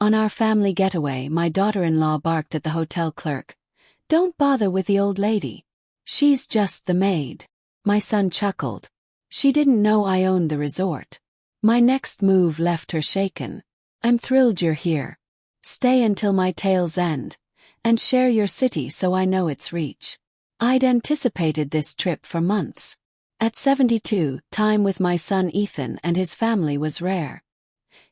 On our family getaway, my daughter-in-law barked at the hotel clerk. "Don't bother with the old lady. She's just the maid." My son chuckled. She didn't know I owned the resort. My next move left her shaken. "I'm thrilled you're here. Stay until my tale's end, and share your city so I know its reach." I'd anticipated this trip for months. At 72, time with my son Ethan and his family was rare.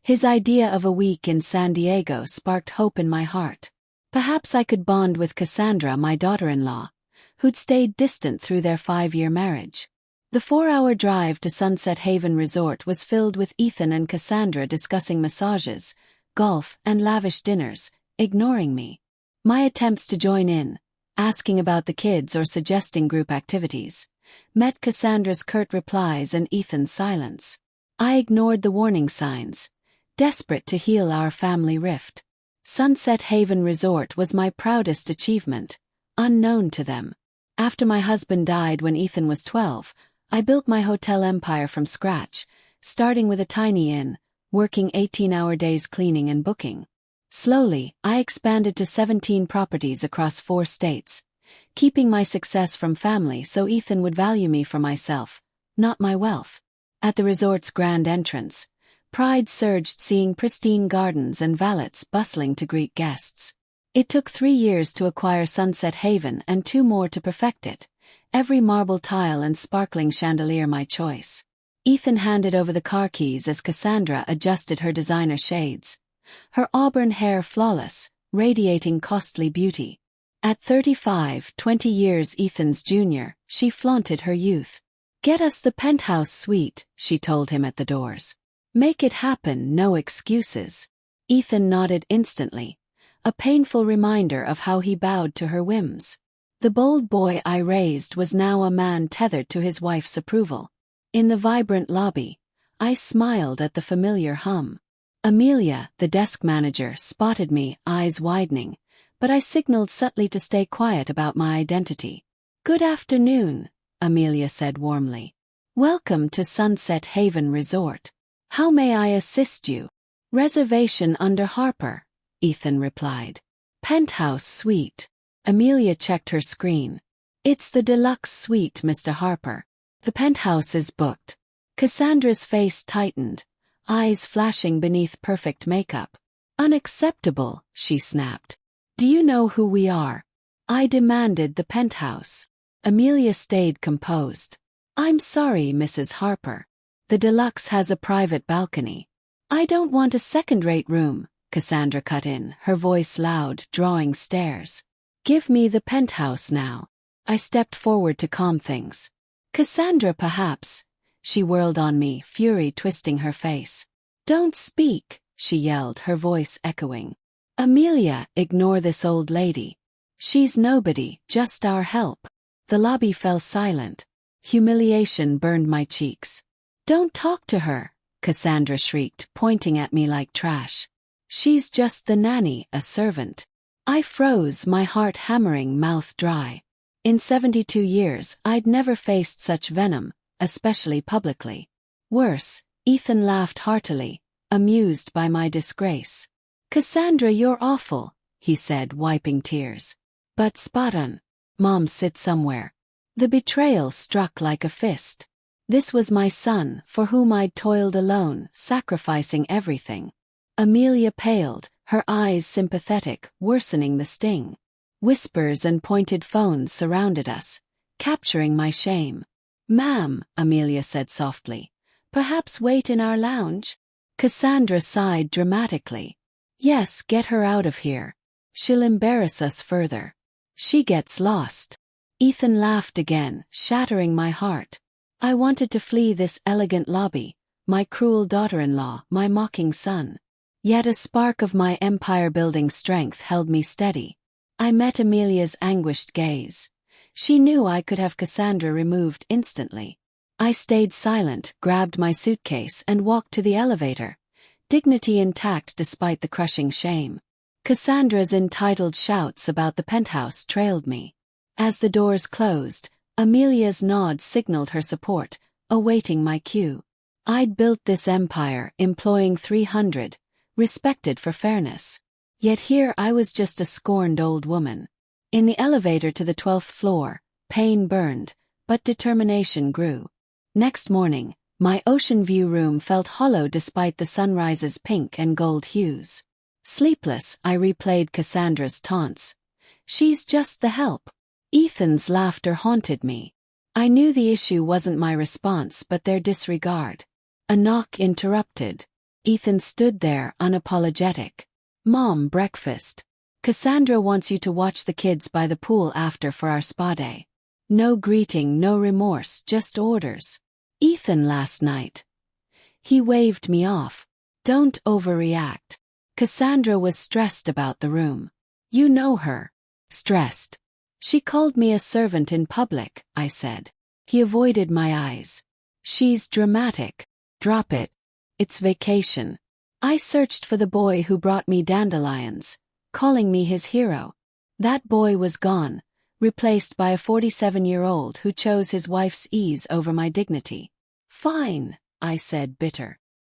His idea of a week in San Diego sparked hope in my heart. Perhaps I could bond with Cassandra, my daughter-in-law, who'd stayed distant through their 5-year marriage. The 4-hour drive to Sunset Haven Resort was filled with Ethan and Cassandra discussing massages, golf, and lavish dinners, ignoring me. My attempts to join in, asking about the kids or suggesting group activities, met Cassandra's curt replies and Ethan's silence. I ignored the warning signs, desperate to heal our family rift. Sunset Haven Resort was my proudest achievement, unknown to them. After my husband died when Ethan was 12, I built my hotel empire from scratch, starting with a tiny inn, working 18-hour days cleaning and booking. Slowly, I expanded to 17 properties across 4 states, keeping my success from family so Ethan would value me for myself, not my wealth. At the resort's grand entrance, pride surged seeing pristine gardens and valets bustling to greet guests. It took 3 years to acquire Sunset Haven and 2 more to perfect it, every marble tile and sparkling chandelier my choice. Ethan handed over the car keys as Cassandra adjusted her designer shades, her auburn hair flawless, radiating costly beauty. At 35, 20 years Ethan's junior, she flaunted her youth. "Get us the penthouse suite," she told him at the doors. "Make it happen, no excuses." Ethan nodded instantly, a painful reminder of how he bowed to her whims. The bold boy I raised was now a man tethered to his wife's approval. In the vibrant lobby, I smiled at the familiar hum. Amelia, the desk manager, spotted me, eyes widening, but I signaled subtly to stay quiet about my identity. "Good afternoon," Amelia said warmly. "Welcome to Sunset Haven Resort. How may I assist you?" "Reservation under Harper," Ethan replied. "Penthouse suite." Amelia checked her screen. "It's the deluxe suite, Mr. Harper. The penthouse is booked." Cassandra's face tightened, eyes flashing beneath perfect makeup. "Unacceptable," she snapped. "Do you know who we are?" I demanded the penthouse. Amelia stayed composed. "I'm sorry, Mrs. Harper. The deluxe has a private balcony." "I don't want a second-rate room," Cassandra cut in, her voice loud, drawing stares. "Give me the penthouse now." I stepped forward to calm things. "Cassandra, perhaps." She whirled on me, fury twisting her face. "Don't speak," she yelled, her voice echoing. "Amelia, ignore this old lady. She's nobody, just our help." The lobby fell silent. Humiliation burned my cheeks. "Don't talk to her," Cassandra shrieked, pointing at me like trash. "She's just the nanny, a servant." I froze, my heart hammering, mouth dry. In 72 years, I'd never faced such venom, especially publicly. Worse, Ethan laughed heartily, amused by my disgrace. "Cassandra, you're awful," he said, wiping tears. "But spot on. Mom, sit somewhere." The betrayal struck like a fist. This was my son, for whom I'd toiled alone, sacrificing everything. Amelia paled, her eyes sympathetic, worsening the sting. Whispers and pointed phones surrounded us, capturing my shame. "Ma'am," Amelia said softly, "perhaps wait in our lounge?" Cassandra sighed dramatically. "Yes, get her out of here. She'll embarrass us further. She gets lost." Ethan laughed again, shattering my heart. I wanted to flee this elegant lobby, my cruel daughter-in-law, my mocking son. Yet a spark of my empire-building strength held me steady. I met Amelia's anguished gaze. She knew I could have Cassandra removed instantly. I stayed silent, grabbed my suitcase and walked to the elevator, dignity intact despite the crushing shame. Cassandra's entitled shouts about the penthouse trailed me. As the doors closed, Amelia's nod signaled her support, awaiting my cue. I'd built this empire, employing 300, respected for fairness. Yet here I was just a scorned old woman. In the elevator to the 12th floor, pain burned, but determination grew. Next morning, my ocean view room felt hollow despite the sunrise's pink and gold hues. Sleepless, I replayed Cassandra's taunts. She's just the help. Ethan's laughter haunted me. I knew the issue wasn't my response but their disregard. A knock interrupted. Ethan stood there, unapologetic. "Mom, breakfast. Cassandra wants you to watch the kids by the pool after for our spa day." No greeting, no remorse, just orders. "Ethan last night." He waved me off. "Don't overreact." Cassandra was stressed about the room. You know her. Stressed. "She called me a servant in public," I said. He avoided my eyes. "She's dramatic." "Drop it. It's vacation." I searched for the boy who brought me dandelions, calling me his hero. That boy was gone, replaced by a 47-year-old who chose his wife's ease over my dignity. "Fine," I said, bitter.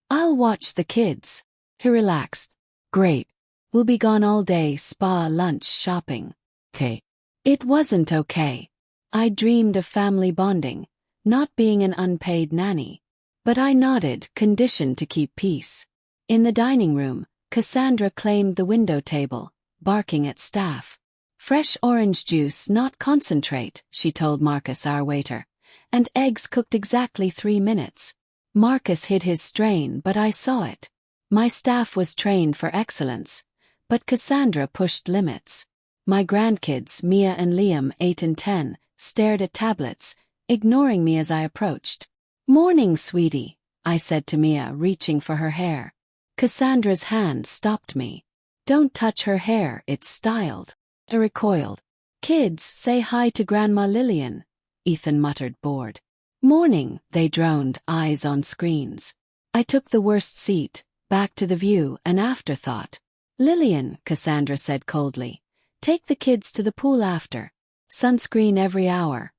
"I'll watch the kids." He relaxed. "Great. We'll be gone all day, spa, lunch, shopping." "Okay." It wasn't okay. I dreamed of family bonding, not being an unpaid nanny. But I nodded, conditioned to keep peace. In the dining room, Cassandra claimed the window table, barking at staff. "Fresh orange juice, not concentrate," she told Marcus, our waiter. "And eggs cooked exactly 3 minutes." Marcus hid his strain, but I saw it. My staff was trained for excellence, but Cassandra pushed limits. My grandkids, Mia and Liam, 8 and 10, stared at tablets, ignoring me as I approached. "Morning, sweetie," I said to Mia, reaching for her hair. Cassandra's hand stopped me. "Don't touch her hair, it's styled." I recoiled. "Kids, say hi to Grandma Lillian," Ethan muttered, bored. "Morning," they droned, eyes on screens. I took the worst seat, back to the view, an afterthought. "Lillian," Cassandra said coldly. "Take the kids to the pool after. Sunscreen every hour.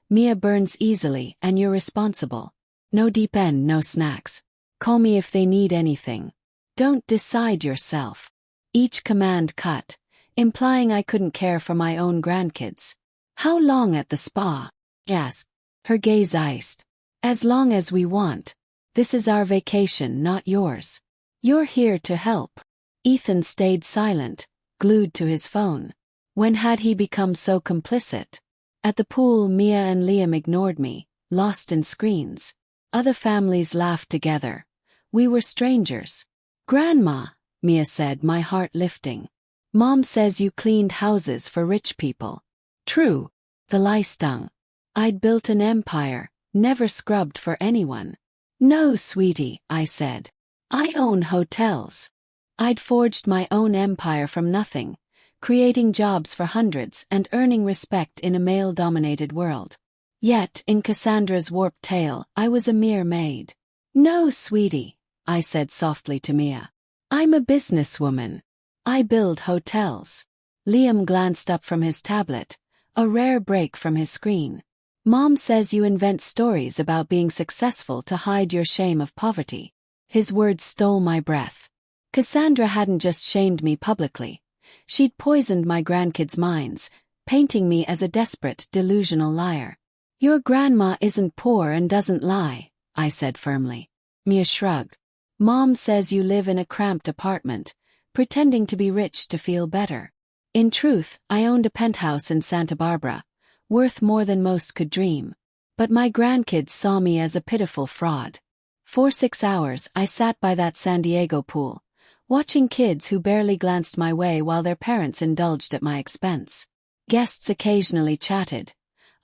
Mia burns easily and you're responsible. No deep end, no snacks. Call me if they need anything. Don't decide yourself." Each command cut, implying I couldn't care for my own grandkids. "How long at the spa?" asked. Her gaze iced. "As long as we want. This is our vacation, not yours. You're here to help." Ethan stayed silent, glued to his phone. When had he become so complicit? At the pool, Mia and Liam ignored me, lost in screens. Other families laughed together. We were strangers. "Grandma," Mia said, my heart lifting. "Mom says you cleaned houses for rich people." True. The lie stung. I'd built an empire, never scrubbed for anyone. "No, sweetie," I said. "I own hotels." I'd forged my own empire from nothing, creating jobs for hundreds and earning respect in a male-dominated world. Yet, in Cassandra's warped tale, I was a mere maid. "No, sweetie," I said softly to Mia. "I'm a businesswoman. I build hotels." Liam glanced up from his tablet, a rare break from his screen. "Mom says you invent stories about being successful to hide your shame of poverty." His words stole my breath. Cassandra hadn't just shamed me publicly. She'd poisoned my grandkids' minds, painting me as a desperate, delusional liar. "Your grandma isn't poor and doesn't lie," I said firmly. Mia shrugged. "Mom says you live in a cramped apartment, pretending to be rich to feel better." In truth, I owned a penthouse in Santa Barbara, worth more than most could dream. But my grandkids saw me as a pitiful fraud. For 6 hours, I sat by that San Diego pool, watching kids who barely glanced my way while their parents indulged at my expense. Guests occasionally chatted.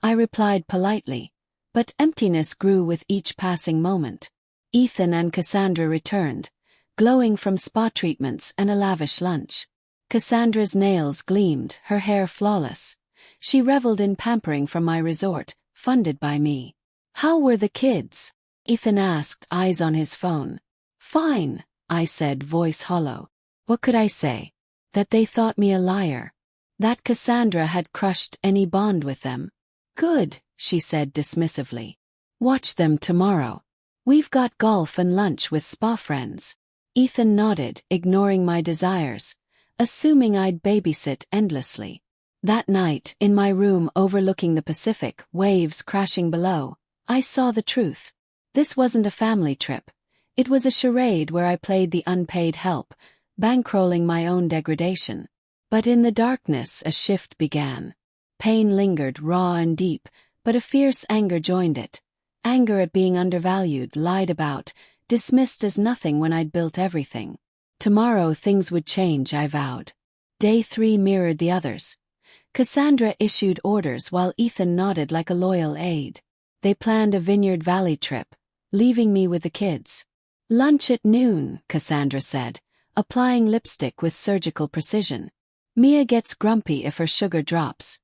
I replied politely, but emptiness grew with each passing moment. Ethan and Cassandra returned, glowing from spa treatments and a lavish lunch. Cassandra's nails gleamed, her hair flawless. She reveled in pampering from my resort, funded by me. "How were the kids?" Ethan asked, eyes on his phone. "Fine," I said, voice hollow. What could I say? That they thought me a liar. That Cassandra had crushed any bond with them. "Good," she said dismissively. "Watch them tomorrow. We've got golf and lunch with spa friends." Ethan nodded, ignoring my desires, assuming I'd babysit endlessly. That night, in my room overlooking the Pacific, waves crashing below, I saw the truth. This wasn't a family trip. It was a charade where I played the unpaid help, bankrolling my own degradation. But in the darkness, a shift began. Pain lingered, raw and deep, but a fierce anger joined it. Anger at being undervalued, lied about, dismissed as nothing when I'd built everything. Tomorrow things would change, I vowed. Day 3 mirrored the others. Cassandra issued orders while Ethan nodded like a loyal aide. They planned a Vineyard Valley trip, leaving me with the kids. Lunch at noon, Cassandra said, applying lipstick with surgical precision. Mia gets grumpy if her sugar drops.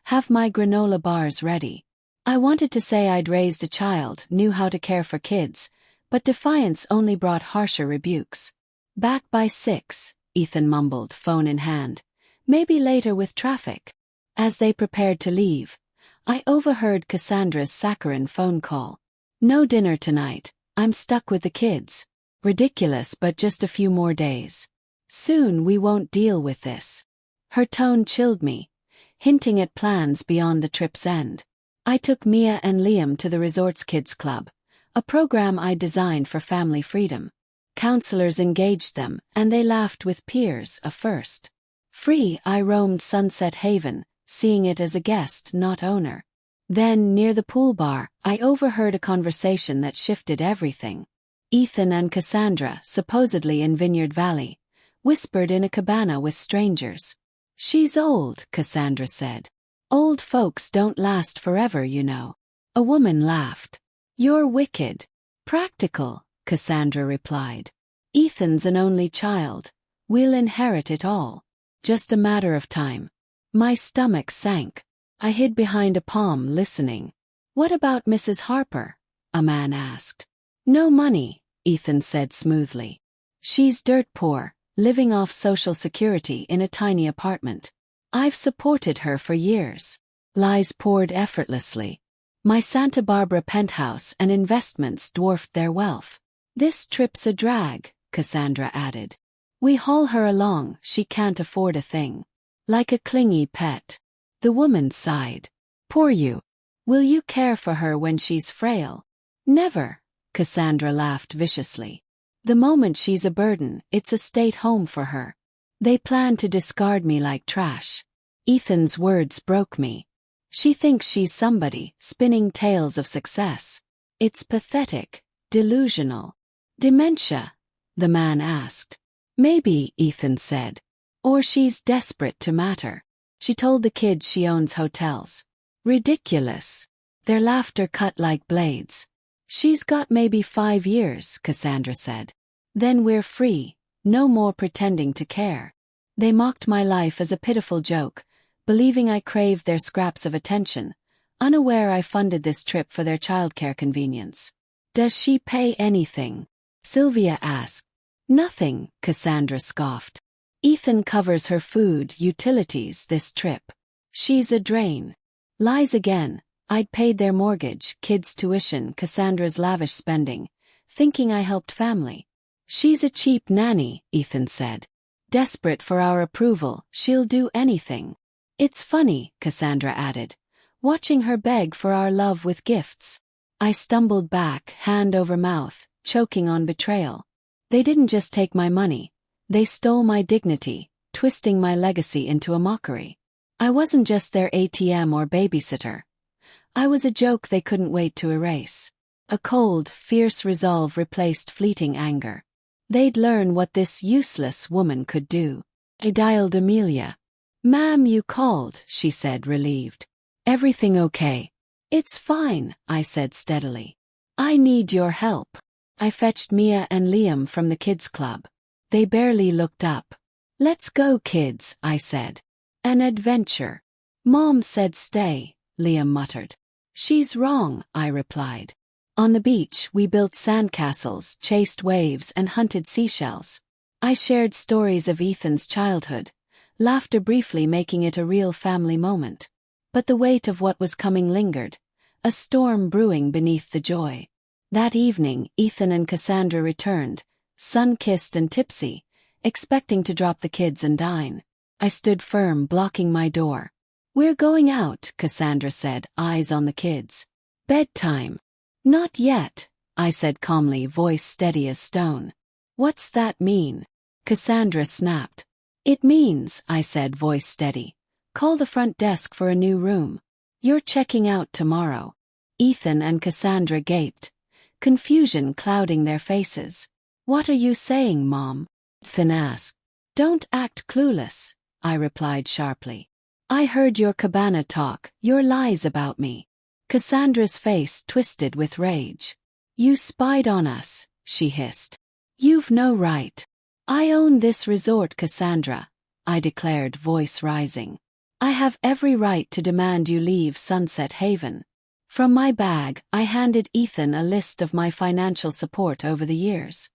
Have my granola bars ready. I wanted to say I'd raised a child, knew how to care for kids, but defiance only brought harsher rebukes. Back by 6, Ethan mumbled, phone in hand. Maybe later with traffic. As they prepared to leave, I overheard Cassandra's saccharine phone call. No dinner tonight, I'm stuck with the kids. Ridiculous, but just a few more days. Soon we won't deal with this. Her tone chilled me, hinting at plans beyond the trip's end. I took Mia and Liam to the Resorts Kids Club, a program I designed for family freedom. Counselors engaged them, and they laughed with peers, a first. Free, I roamed Sunset Haven, seeing it as a guest, not owner. Then, near the pool bar, I overheard a conversation that shifted everything. Ethan and Cassandra, supposedly in Vineyard Valley, whispered in a cabana with strangers. She's old, Cassandra said. Old folks don't last forever, you know. A woman laughed. You're wicked. Practical, Cassandra replied. Ethan's an only child. We'll inherit it all. Just a matter of time. My stomach sank. I hid behind a palm, listening. What about Mrs. Harper? A man asked. No money, Ethan said smoothly. She's dirt poor, living off Social Security in a tiny apartment. I've supported her for years. Lies poured effortlessly. My Santa Barbara penthouse and investments dwarfed their wealth. This trip's a drag, Cassandra added. We haul her along, she can't afford a thing. Like a clingy pet. The woman sighed. Poor you. Will you care for her when she's frail? Never, Cassandra laughed viciously. The moment she's a burden, it's a state home for her. They plan to discard me like trash. Ethan's words broke me. She thinks she's somebody, spinning tales of success. It's pathetic, delusional. Dementia? The man asked. Maybe, Ethan said. Or she's desperate to matter. She told the kids she owns hotels. Ridiculous. Their laughter cut like blades. She's got maybe 5 years, Cassandra said. Then we're free, no more pretending to care. They mocked my life as a pitiful joke, believing I craved their scraps of attention, unaware I funded this trip for their childcare convenience. Does she pay anything? Sylvia asked. Nothing, Cassandra scoffed. Ethan covers her food, utilities this trip. She's a drain. Lies again. I'd paid their mortgage, kids' tuition, Cassandra's lavish spending, thinking I helped family. She's a cheap nanny, Ethan said. Desperate for our approval, she'll do anything. It's funny, Cassandra added, watching her beg for our love with gifts. I stumbled back, hand over mouth, choking on betrayal. They didn't just take my money. They stole my dignity, twisting my legacy into a mockery. I wasn't just their ATM or babysitter. I was a joke they couldn't wait to erase. A cold, fierce resolve replaced fleeting anger. They'd learn what this useless woman could do. I dialed Amelia. Ma'am, you called, she said, relieved. Everything okay? It's fine, I said steadily. I need your help. I fetched Mia and Liam from the kids' club. They barely looked up. Let's go, kids, I said. An adventure. Mom said stay, Liam muttered. She's wrong, I replied. On the beach, we built sandcastles, chased waves, and hunted seashells. I shared stories of Ethan's childhood, laughter briefly making it a real family moment. But the weight of what was coming lingered, a storm brewing beneath the joy. That evening, Ethan and Cassandra returned, sun-kissed and tipsy, expecting to drop the kids and dine. I stood firm, blocking my door. "We're going out," Cassandra said, eyes on the kids. "Bedtime." "Not yet," I said calmly, voice steady as stone. "What's that mean?" Cassandra snapped. "It means," I said, voice steady, "call the front desk for a new room. You're checking out tomorrow." Ethan and Cassandra gaped, confusion clouding their faces. "What are you saying, Mom?" Ethan asked. "Don't act clueless," I replied sharply. "I heard your cabana talk, your lies about me." Cassandra's face twisted with rage. "You spied on us," she hissed. "You've no right." "I own this resort, Cassandra," I declared, voice rising. "I have every right to demand you leave Sunset Haven." From my bag, I handed Ethan a list of my financial support over the years.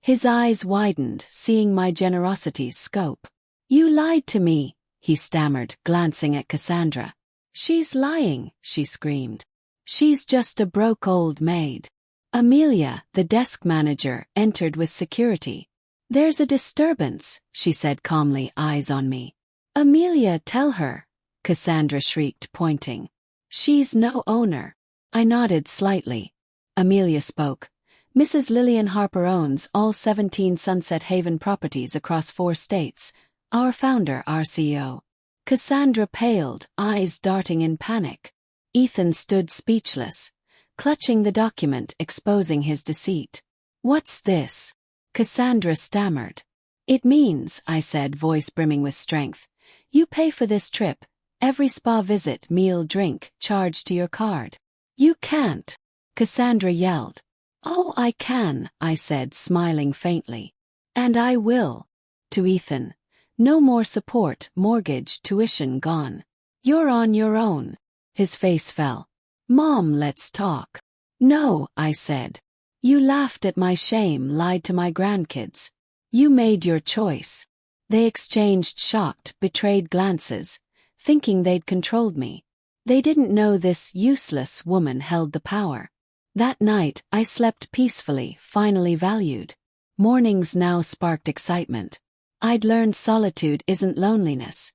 His eyes widened, seeing my generosity's scope. "You lied to me," he stammered, glancing at Cassandra. "She's lying," she screamed. "She's just a broke old maid." Amelia, the desk manager, entered with security. "There's a disturbance," she said calmly, eyes on me. "Amelia, tell her," Cassandra shrieked, pointing. "She's no owner." I nodded slightly. Amelia spoke. "Mrs. Lillian Harper owns all 17 Sunset Haven properties across 4 states. Our founder, our CEO." Cassandra paled, eyes darting in panic. Ethan stood speechless, clutching the document, exposing his deceit. "What's this?" Cassandra stammered. "It means," I said, voice brimming with strength, "you pay for this trip, every spa visit, meal, drink, charged to your card." "You can't!" Cassandra yelled. "Oh, I can," I said, smiling faintly. "And I will." To Ethan. "No more support, mortgage, tuition gone. You're on your own." His face fell. "Mom, let's talk." "No," I said. "You laughed at my shame, lied to my grandkids. You made your choice." They exchanged shocked, betrayed glances, thinking they'd controlled me. They didn't know this useless woman held the power. That night, I slept peacefully, finally valued. Mornings now sparked excitement. I'd learned solitude isn't loneliness.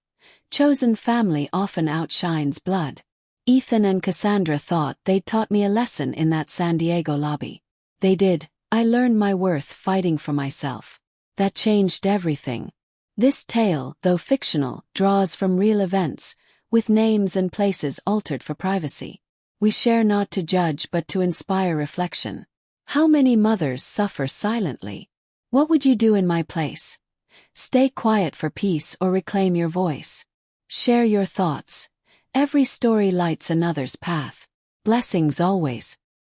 Chosen family often outshines blood. Ethan and Cassandra thought they'd taught me a lesson in that San Diego lobby. They did. I learned my worth fighting for myself. That changed everything. This tale, though fictional, draws from real events, with names and places altered for privacy. We share not to judge but to inspire reflection. How many mothers suffer silently? What would you do in my place? Stay quiet for peace or reclaim your voice? Share your thoughts. Every story lights another's path. Blessings always.